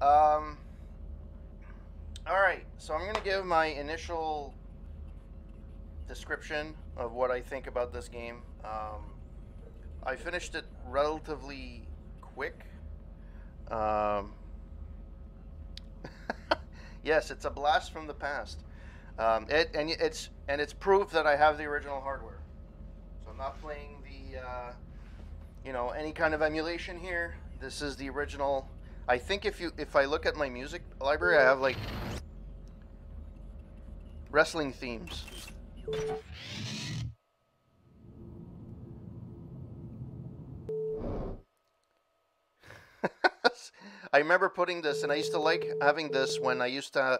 Um, all right, so I'm gonna give my initial description of what I think about this game. I finished it relatively quick. Um, yes, it's a blast from the past. It's proof that I have the original hardware. So I'm not playing the any kind of emulation here. This is the original. I think if I look at my music library, I have like wrestling themes. I remember putting this, and I used to like having this when I used to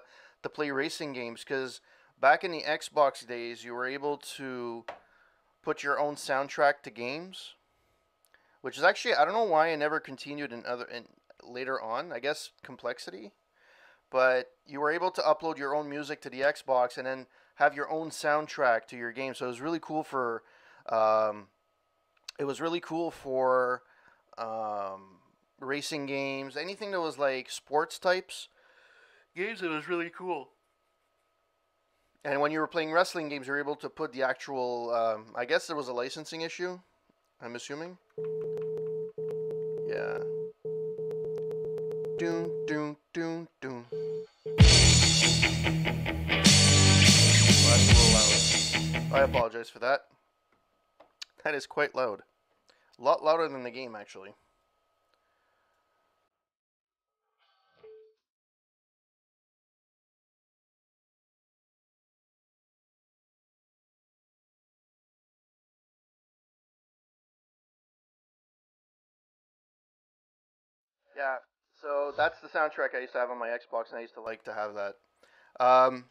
play racing games because back in the Xbox days, you were able to put your own soundtrack to games, which is actually I don't know why I never continued in later on. I guess complexity, but you were able to upload your own music to the Xbox and then have your own soundtrack to your game. So it was really cool for um, it was really cool for racing games, anything that was like sports types games. It was really cool. And when you were playing wrestling games, you were able to put the actual. I guess there was a licensing issue. I'm assuming. Yeah. Doon doon doon doon. Oh, that's a little loud. I apologize for that. That is quite loud. A lot louder than the game, actually. Yeah. So that's the soundtrack I used to have on my Xbox, and I used to like to have that. Um,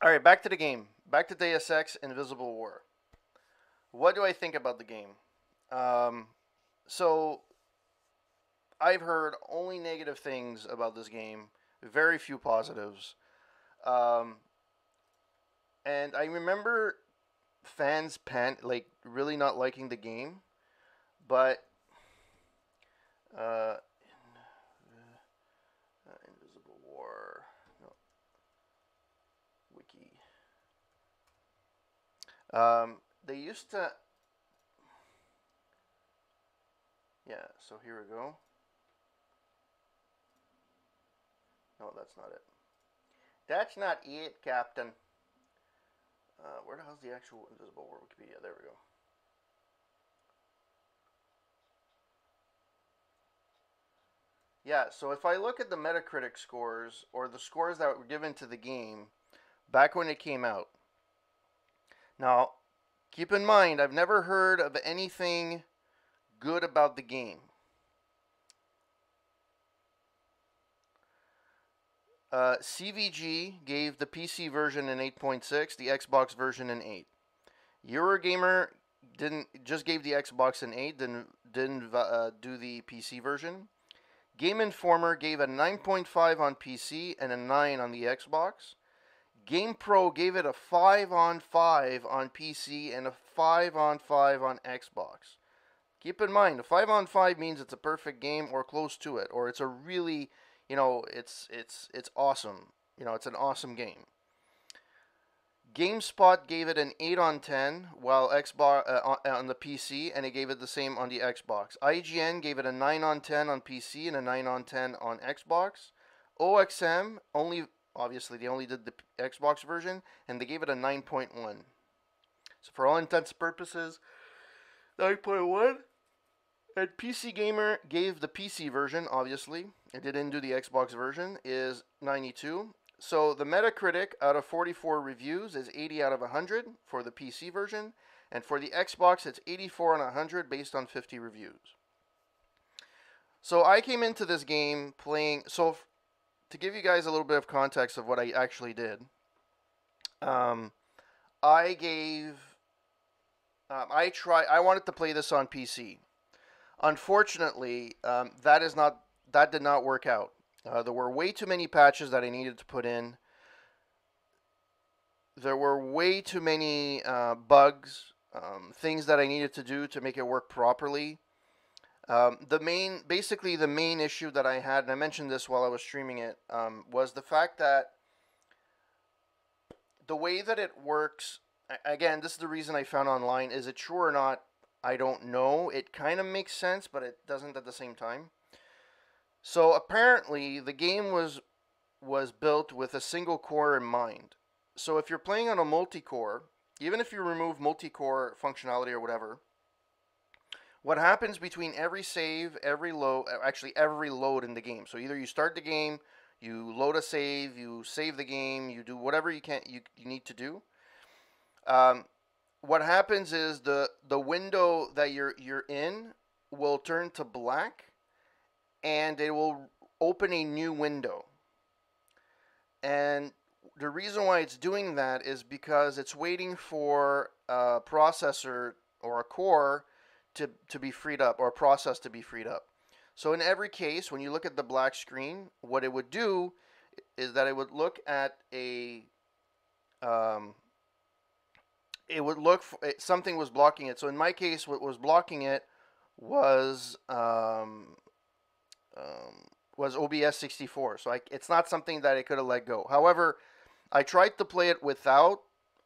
all right, back to the game. Back to Deus Ex Invisible War. What do I think about the game? Um, so I've heard only negative things about this game, very few positives. Um, and I remember fans like really not liking the game, but uh, Invisible War, no, wiki. They used to, yeah. So here we go. No, that's not it. That's not it, Captain. Where the hell's the actual Invisible War Wikipedia? There we go. Yeah, so if I look at the Metacritic scores or the scores that were given to the game back when it came out, now keep in mind, I've never heard of anything good about the game. CVG gave the PC version an 8.6, the Xbox version an 8. Eurogamer didn't just gave the Xbox an 8, didn't do the PC version. Game Informer gave a 9.5 on PC and a 9 on the Xbox. GamePro gave it a 5 on 5 on PC and a 5 on 5 on Xbox. Keep in mind, a 5 on 5 means it's a perfect game or close to it, or it's a really, it's awesome. It's an awesome game. GameSpot gave it an 8 on 10 while Xbox on the PC, and it gave it the same on the Xbox. IGN gave it a 9 on 10 on PC and a 9 on 10 on Xbox. OXM only obviously they only did the Xbox version, and they gave it a 9.1. So for all intents and purposes, 9.1. And PC Gamer gave the PC version, obviously. It didn't do the Xbox version, is 92. So the Metacritic out of 44 reviews is 80 out of 100 for the PC version. And for the Xbox, it's 84 on 100 based on 50 reviews. So I came into this game playing. So to give you guys a little bit of context of what I actually did, um, I gave. I wanted to play this on PC. Unfortunately, that did not work out. There were way too many patches that I needed to put in. There were way too many bugs, things that I needed to do to make it work properly. Basically the main issue that I had, and I mentioned this while I was streaming it, was the fact that the way that it works, again, this is the reason I found online. Is it true or not? I don't know. It kind of makes sense, but it doesn't at the same time. So apparently, the game was built with a single core in mind. So if you're playing on a multi-core, even if you remove multi-core functionality or whatever, what happens between every save, every load, actually every load in the game. So either you start the game, you load a save, you save the game, you do whatever you need to do. Um, what happens is the window that you're in will turn to black, and it will open a new window. And the reason why it's doing that is because it's waiting for a processor or a core to be freed up, or a process to be freed up. So in every case, when you look at the black screen, what it would do is that it would look at um, it would look for something was blocking it. So in my case, what was blocking it was um, was OBS 64. So it's not something that I could have let go. However, I tried to play it without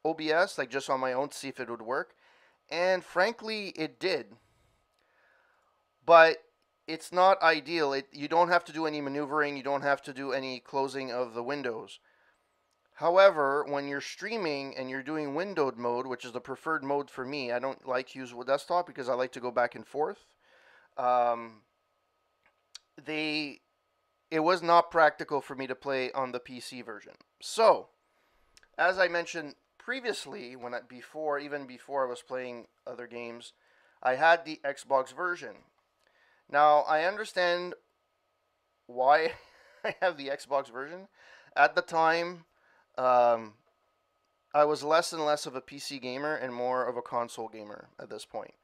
OBS, like just on my own, to see if it would work, and frankly, it did. But it's not ideal. You don't have to do any maneuvering. You don't have to do any closing of the windows. However, when you're streaming and you're doing windowed mode, which is the preferred mode for me, I don't like to use desktop because I like to go back and forth. Um, they it was not practical for me to play on the PC version. So, as I mentioned previously, even before I was playing other games, I had the Xbox version. Now I understand why I have the Xbox version. At the time, um, I was less and less of a PC gamer and more of a console gamer at this point.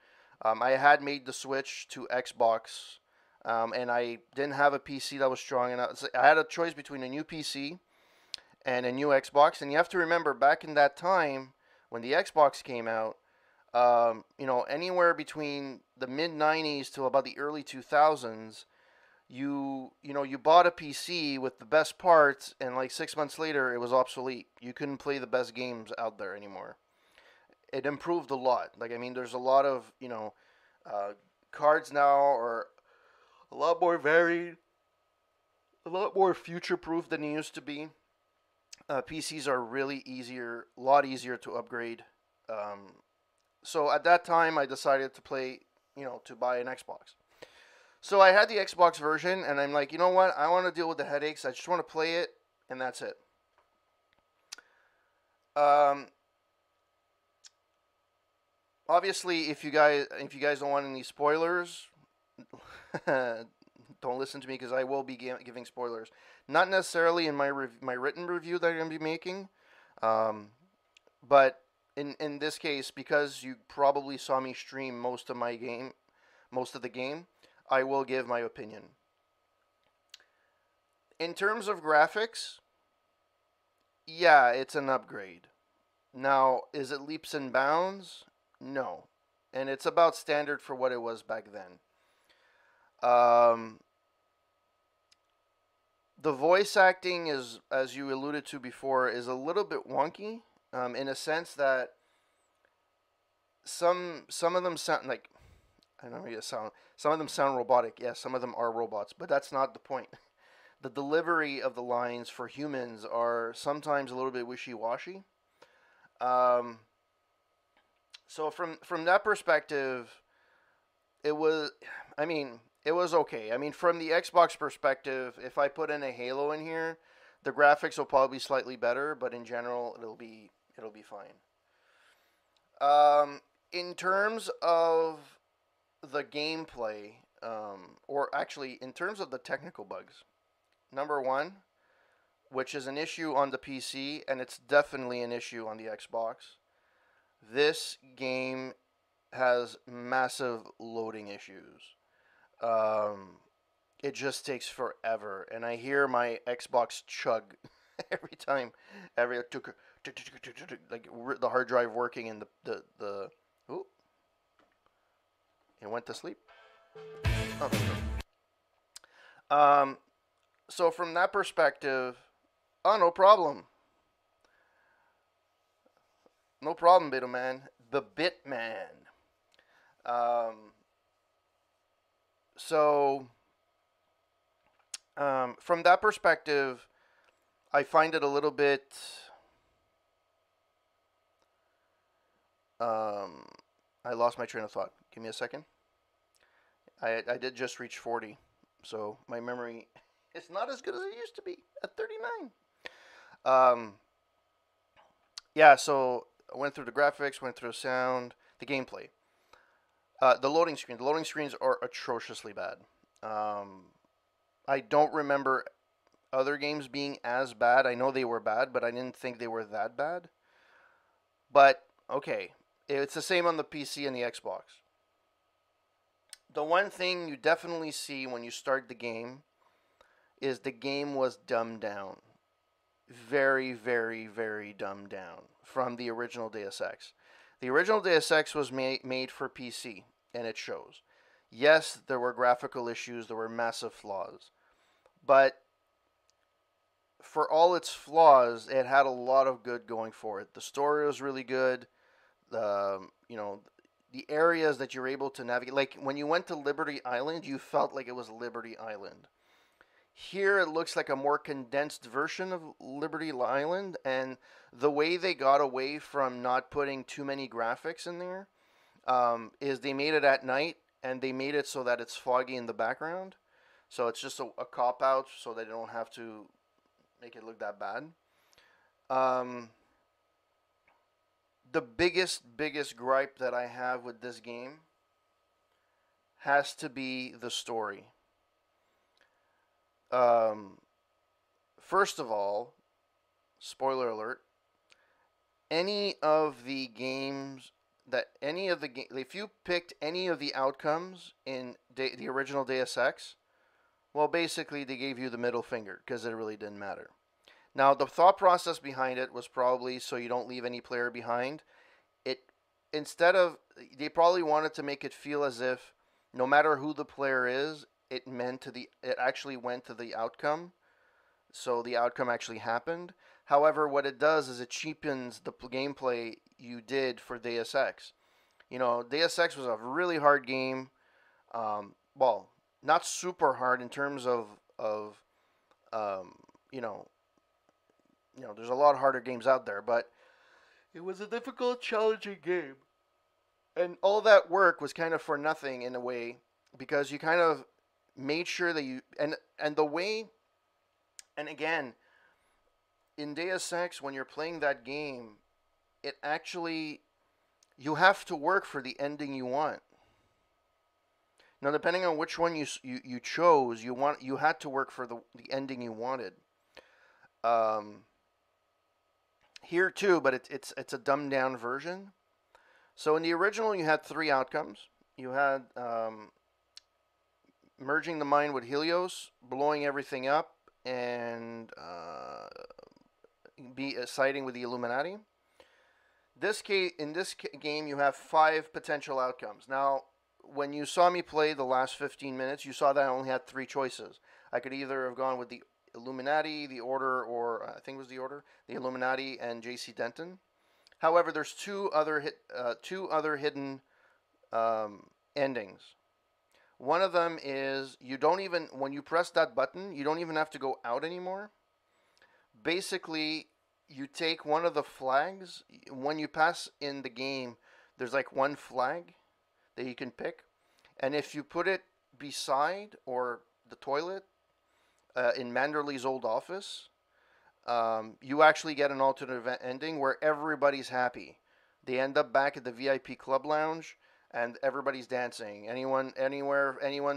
I had made the switch to Xbox, and I didn't have a PC that was strong enough. I had a choice between a new PC and a new Xbox. And you have to remember, back in that time when the Xbox came out, anywhere between the mid '90s to about the early 2000s, you bought a PC with the best parts, and like 6 months later, it was obsolete. You couldn't play the best games out there anymore. It improved a lot. Like, I mean, there's a lot of uh, cards now are a lot more varied, a lot more future proof than they used to be. PCs are really a lot easier to upgrade. So at that time, I decided to buy an Xbox. So I had the Xbox version, and I'm like, you know what? I want to deal with the headaches. I just want to play it, and that's it. Um, Obviously, if you guys don't want any spoilers, don't listen to me because I will be giving spoilers. Not necessarily in my written review that I'm going to be making, um, but in this case, because you probably saw me stream most of the game, I will give my opinion. In terms of graphics, yeah, it's an upgrade. Now, is it leaps and bounds? No, and it's about standard for what it was back then. Um, the voice acting is, as you alluded to before, is a little bit wonky, in a sense that some of them sound like, I don't know how to sound. Some of them sound robotic. Yes, some of them are robots, but that's not the point. The delivery of the lines for humans are sometimes a little bit wishy-washy. Um, so from that perspective, it was, I mean, it was okay. I mean, from the Xbox perspective, if I put in a Halo in here, the graphics will probably be slightly better, but in general, it'll be fine. In terms of the gameplay, or actually in terms of the technical bugs, number one, which is an issue on the PC, and it's definitely an issue on the Xbox. This game has massive loading issues. Um, it just takes forever, and I hear my Xbox chug every time, like the hard drive working and the ooh, it went to sleep. Oh, there we go. So from that perspective, oh, no problem. No problem, Bitman. The Bitman. Um, so from that perspective, I find it a little bit. Um, I lost my train of thought. Give me a second. I did just reach 40, so my memory is not as good as it used to be at 39. Um, yeah, so I went through the graphics, went through the sound, the gameplay. The loading screen. The loading screens are atrociously bad. Um, I don't remember other games being as bad. I know they were bad, but I didn't think they were that bad. But okay, it's the same on the PC and the Xbox. The one thing you definitely see when you start the game is the game was dumbed down. Very, very, very dumbed down from the original Deus Ex. The original Deus Ex was made for PC, and it shows. Yes, there were graphical issues, there were massive flaws, but for all its flaws, it had a lot of good going for it. The story was really good. The areas that you're able to navigate, like when you went to Liberty Island, you felt like it was Liberty Island. Here it looks like a more condensed version of Liberty Island, and the way they got away from not putting too many graphics in there is they made it at night and they made it so that it's foggy in the background. So it's just a cop out so they don't have to make it look that bad. Um, the biggest gripe that I have with this game has to be the story. Um, First of all, spoiler alert, any of the games if you picked any of the outcomes in the original Deus Ex, well, basically they gave you the middle finger because it really didn't matter. Now, the thought process behind it was probably so you don't leave any player behind. It instead of They probably wanted to make it feel as if no matter who the player is, it actually went to the outcome, so the outcome actually happened. However, what it does is it cheapens the gameplay you did for Deus Ex. Deus Ex was a really hard game. Well, not super hard in terms of um, you know there's a lot harder games out there, but it was a difficult, challenging game, and all that work was kind of for nothing in a way because you kind of made sure that and the way and again in Deus Ex when you're playing that game, it actually you have to work for the ending you want. Now, depending on which one you chose, you had to work for the ending you wanted. Um, Here too, but it's a dumbed down version. So in the original, you had three outcomes. You had merging the mind with Helios, blowing everything up, and be siding with the Illuminati. In this game, you have five potential outcomes. Now, when you saw me play the last 15 minutes, you saw that I only had three choices. I could either have gone with the Illuminati, the Order, or I think it was the Order, the Illuminati, and J.C. Denton. However, there's two other hidden endings. One of them is you don't even when you press that button, you don't even have to go out anymore. Basically, you take one of the flags when you pass in the game. There's like one flag that you can pick, and if you put it beside or the toilet in Manderley's old office, you actually get an alternate ending where everybody's happy. They end up back at the VIP club lounge and everybody's dancing. Anyone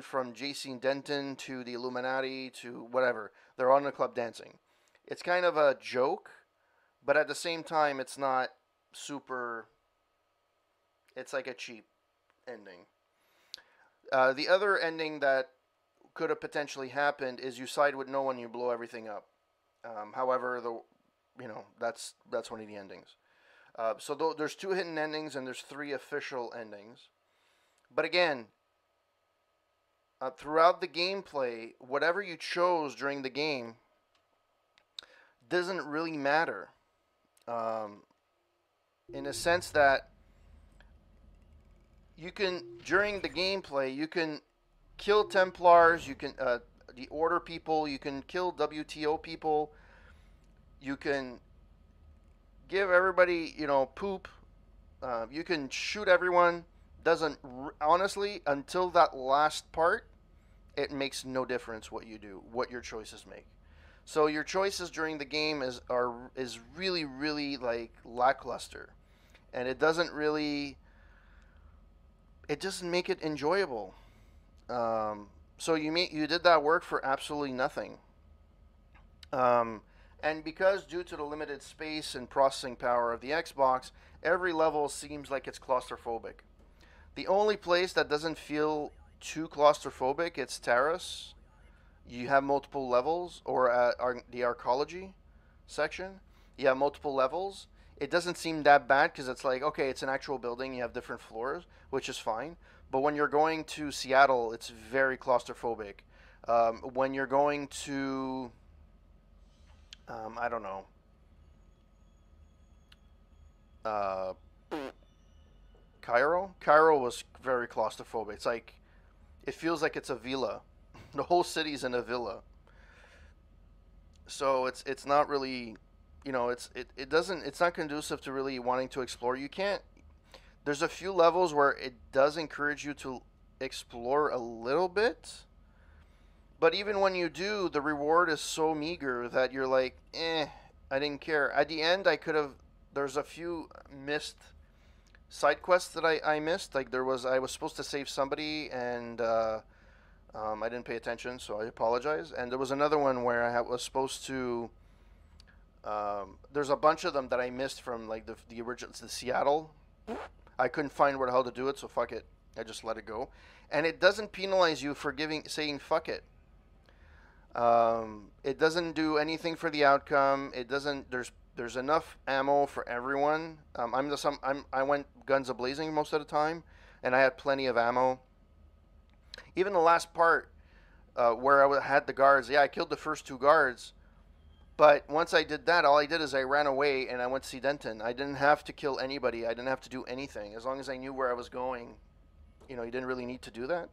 from J.C. Denton to the Illuminati to whatever, they're on the club dancing. It's kind of a joke, but at the same time, it's not super. It's like a cheap ending. The other ending that could have potentially happened is you side with no one, you blow everything up. However, that's one of the endings. There's two hidden endings and there's three official endings. But again, throughout the gameplay, whatever you chose during the game doesn't really matter. Um, in a sense that you can, during the gameplay, you can kill Templars, you can the Order people, you can kill WTO people, you can give everybody, poop. You can shoot everyone. Doesn't honestly, until that last part, it makes no difference what you do, what your choices make. So your choices during the game is really really like lackluster, and it doesn't make it enjoyable. Um, so you did that work for absolutely nothing. Um, and because due to the limited space and processing power of the Xbox, every level seems like it's claustrophobic. The only place that doesn't feel too claustrophobic, it's Terrace. You have multiple levels, or the arcology section, you have multiple levels. It doesn't seem that bad because it's like, okay, it's an actual building, you have different floors, which is fine. But when you're going to Seattle, it's very claustrophobic. When you're going to, I don't know, uh, Cairo was very claustrophobic. It's like, it feels like it's a villa. The whole city's in a villa. So it's not really, it doesn't, it's not conducive to really wanting to explore. You can't, there's a few levels where it does encourage you to explore a little bit, but even when you do, the reward is so meager that you're like, I didn't care. At the end, there's a few missed side quests that I missed. Like I was supposed to save somebody, and I didn't pay attention, so I apologize. And there was another one where was supposed to. There's a bunch of them that I missed from like the original, the Seattle. I couldn't find where the hell to do it, so fuck it. I just let it go, and it doesn't penalize you for saying fuck it. It doesn't do anything for the outcome. It doesn't. There's enough ammo for everyone. I went guns a blazing most of the time, and I had plenty of ammo. Even the last part, where I had the guards, yeah, I killed the first two guards. But once I did that, all I did is I ran away and I went to see Denton. I didn't have to kill anybody. I didn't have to do anything. As long as I knew where I was going, you didn't really need to do that.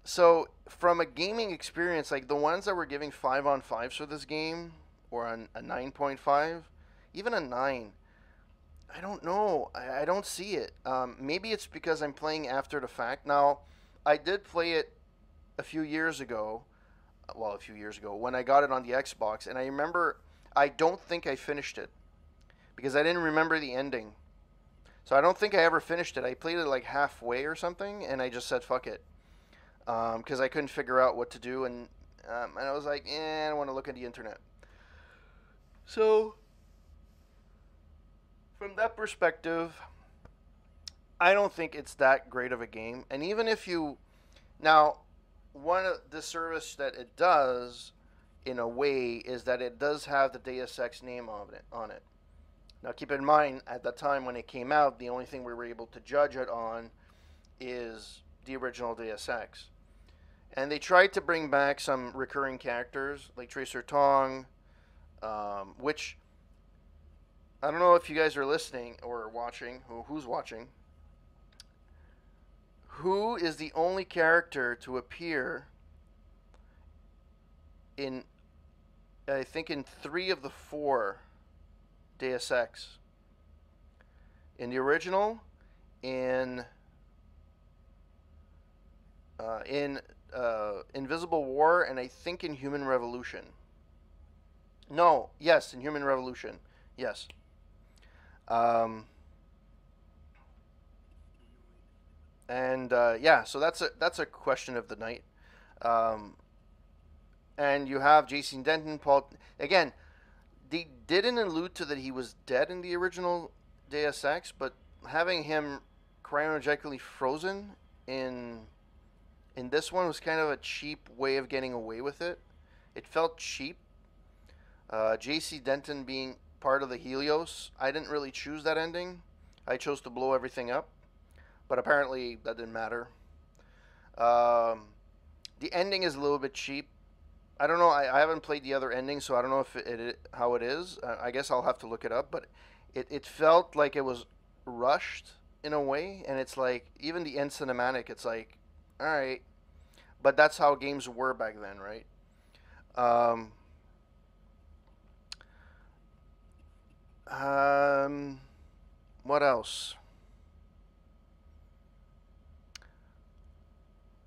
So from a gaming experience, like the ones that were giving 5 on 5s for this game, or a 9.5, even a 9, I don't know. I don't see it. Maybe it's because I'm playing after the fact. Now, I did play it a few years ago. Well, a few years ago when I got it on the Xbox, and I remember I don't think I finished it because I didn't remember the ending. So I don't think I ever finished it. I played it like halfway or something, and I just said fuck it because I couldn't figure out what to do, and I was like, I don't want to look at the internet. So from that perspective, I don't think it's that great of a game. And even if you now, one of the service that it does, in a way, is that it does have the Deus Ex name on it. Now, keep in mind, at the time when it came out, the only thing we were able to judge it on is the original Deus Ex. And they tried to bring back some recurring characters, like Tracer Tong, which, I don't know if you guys are listening or watching, who's watching. Who is the only character to appear in, I think, in 3 of the 4 Deus Ex? In the original, in Invisible War, and I think in Human Revolution. No, yes, in Human Revolution, yes. Um, And yeah, so that's a question of the night. Um, and you have Jason Denton, Paul. Again, they didn't allude to that he was dead in the original Deus Ex, but having him cryogenically frozen in this one was kind of a cheap way of getting away with it. It felt cheap. J.C. Denton being part of the Helios, I didn't really choose that ending. I chose to blow everything up, but apparently that didn't matter. Um, the ending is a little bit cheap. I don't know. I haven't played the other ending, so I don't know if how it is. I guess I'll have to look it up. But it felt like it was rushed in a way, and it's like even the end cinematic. It's like, all right, but that's how games were back then, right? Um, um, what else?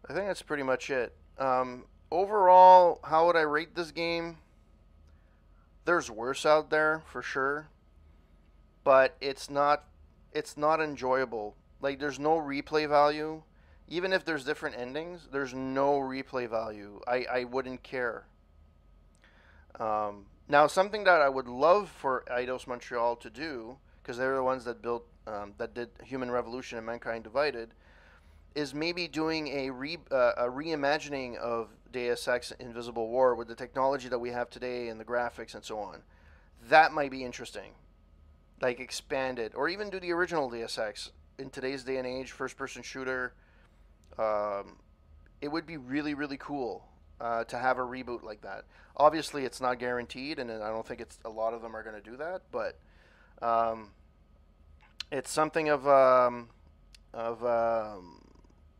I think that's pretty much it. Overall, how would I rate this game? There's worse out there for sure, but it's not enjoyable. Like there's no replay value. Even if there's different endings, there's no replay value. I wouldn't care. Now, something that I would love for Eidos Montreal to do, because they're the ones that built that did Human Revolution and Mankind Divided, is maybe doing a reimagining of Deus Ex Invisible War with the technology that we have today and the graphics and so on. That might be interesting. Like expand it, or even do the original Deus Ex in today's day and age, first-person shooter. Um, it would be really, really cool to have a reboot like that. Obviously, it's not guaranteed, and I don't think it's a lot of them are going to do that. But um, it's something of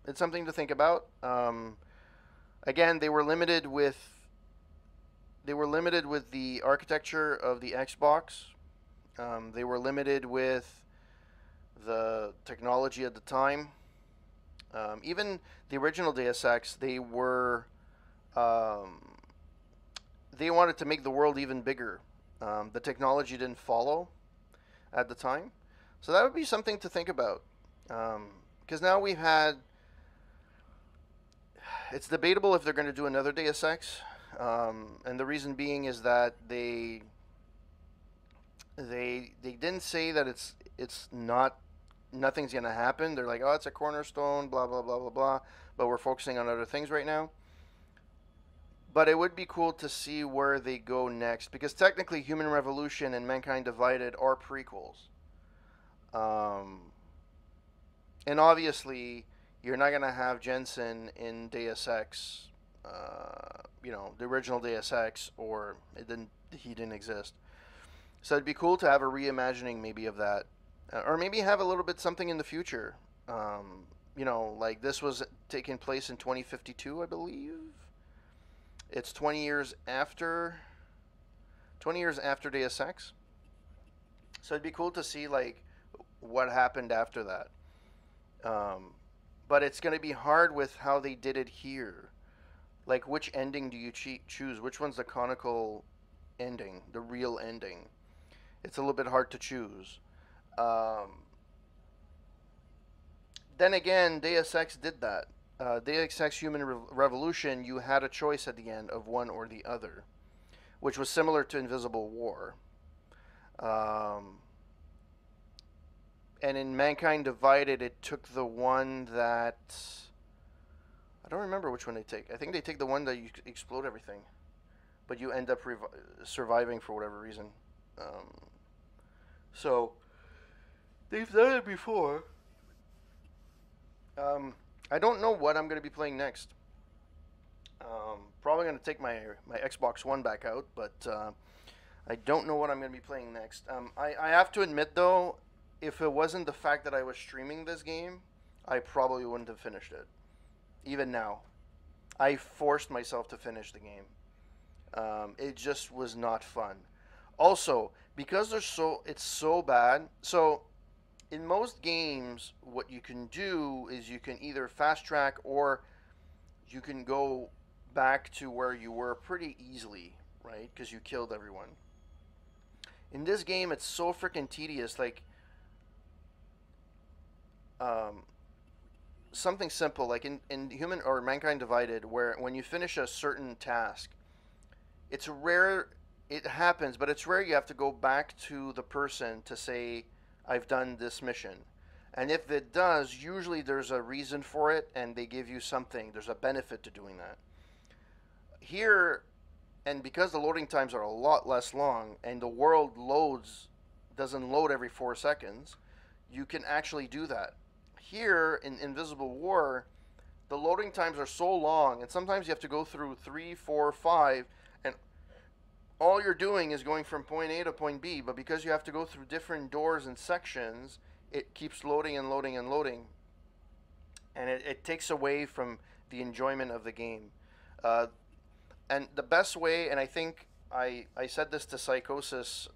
it's something to think about. Again, they were limited with the architecture of the Xbox. They were limited with the technology at the time. Even the original Deus Ex, um, they wanted to make the world even bigger. The technology didn't follow at the time, so that would be something to think about. Because now we've had, it's debatable if they're going to do another Deus Ex, and the reason being is that they didn't say that it's not nothing's gonna happen. They're like, oh, it's a cornerstone, blah blah blah blah blah. But we're focusing on other things right now. But it would be cool to see where they go next, because technically, Human Revolution and Mankind Divided are prequels. Um, and obviously, you're not gonna have Jensen in Deus Ex. The original Deus Ex, or he didn't exist. So it'd be cool to have a reimagining maybe of that, or maybe have a little bit something in the future. Like this was taking place in 2052, I believe. It's 20 years after Deus Ex. So it'd be cool to see like what happened after that. Um, but it's going to be hard with how they did it here. Like which ending do you choose? Which one's the canonical ending, the real ending? It's a little bit hard to choose. Um, then again, Deus Ex did that. Deus Ex Human Revolution, you had a choice at the end of one or the other, which was similar to Invisible War. Um, and in Mankind Divided, it took the one that I don't remember which one they take. I think they take the one that you explode everything, but you end up surviving for whatever reason. Um, so they've done it before. I don't know what I'm going to be playing next. Probably going to take my Xbox One back out, but I don't know what I'm going to be playing next. I have to admit, though, if it wasn't the fact that I was streaming this game, I probably wouldn't have finished it. Even now. I forced myself to finish the game. It just was not fun. Also, because it's so bad. So, in most games, what you can do is you can either fast track or you can go back to where you were pretty easily, right? Because you killed everyone. In this game, it's so freaking tedious. Like, um, something simple, like in Human or Mankind Divided, where when you finish a certain task, it's rare. It happens, but it's rare you have to go back to the person to say, I've done this mission. And if it does, usually there's a reason for it and they give you something. There's a benefit to doing that. Here, and because the loading times are a lot less long and the world doesn't load every 4 seconds, you can actually do that. Here in Invisible War, the loading times are so long, and sometimes you have to go through 3, 4, 5, and all you're doing is going from point A to point B. But because you have to go through different doors and sections, it keeps loading and loading and loading, and it takes away from the enjoyment of the game. Uh, and the best way, and I think I said this to Psychosis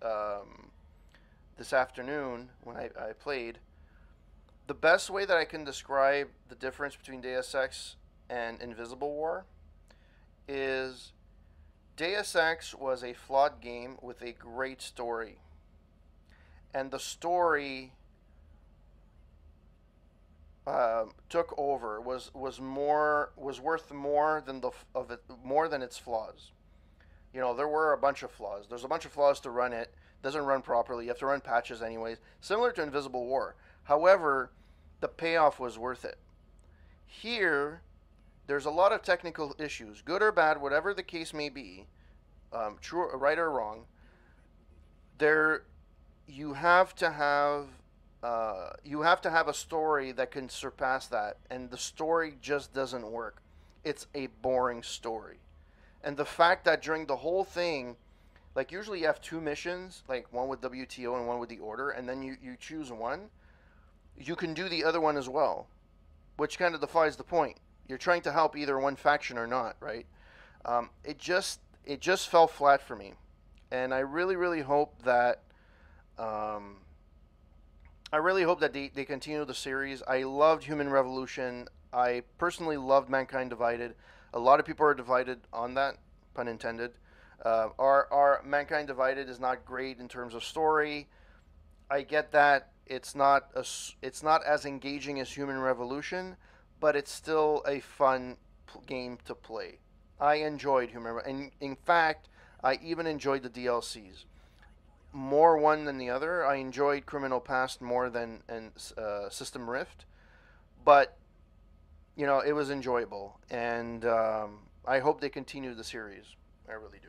this afternoon when I played, the best way that I can describe the difference between Deus Ex and Invisible War is Deus Ex was a flawed game with a great story. And the story took over, was worth more than more than its flaws. You know, there were a bunch of flaws. There's a bunch of flaws to run it. Doesn't run properly. You have to run patches anyways, similar to Invisible War. However, the payoff was worth it. Here, there's a lot of technical issues, good or bad, whatever the case may be, true, right or wrong. There, you have to have you have to have a story that can surpass that, and the story just doesn't work. It's a boring story, and the fact that during the whole thing, like usually you have two missions, like one with WTO and one with the Order, and then you choose one. You can do the other one as well, which kind of defies the point. You're trying to help either one faction or not, right? It just fell flat for me, and I really hope that um, they continue the series. I loved Human Revolution. I personally loved Mankind Divided. A lot of people are divided on that, pun intended. Our Mankind Divided is not great in terms of story. I get that it's not as engaging as Human Revolution, but it's still a fun game to play. I enjoyed Human, and in fact, I even enjoyed the DLCs. More one than the other. I enjoyed Criminal Past more than System Rift, but it was enjoyable, and I hope they continue the series. I really do.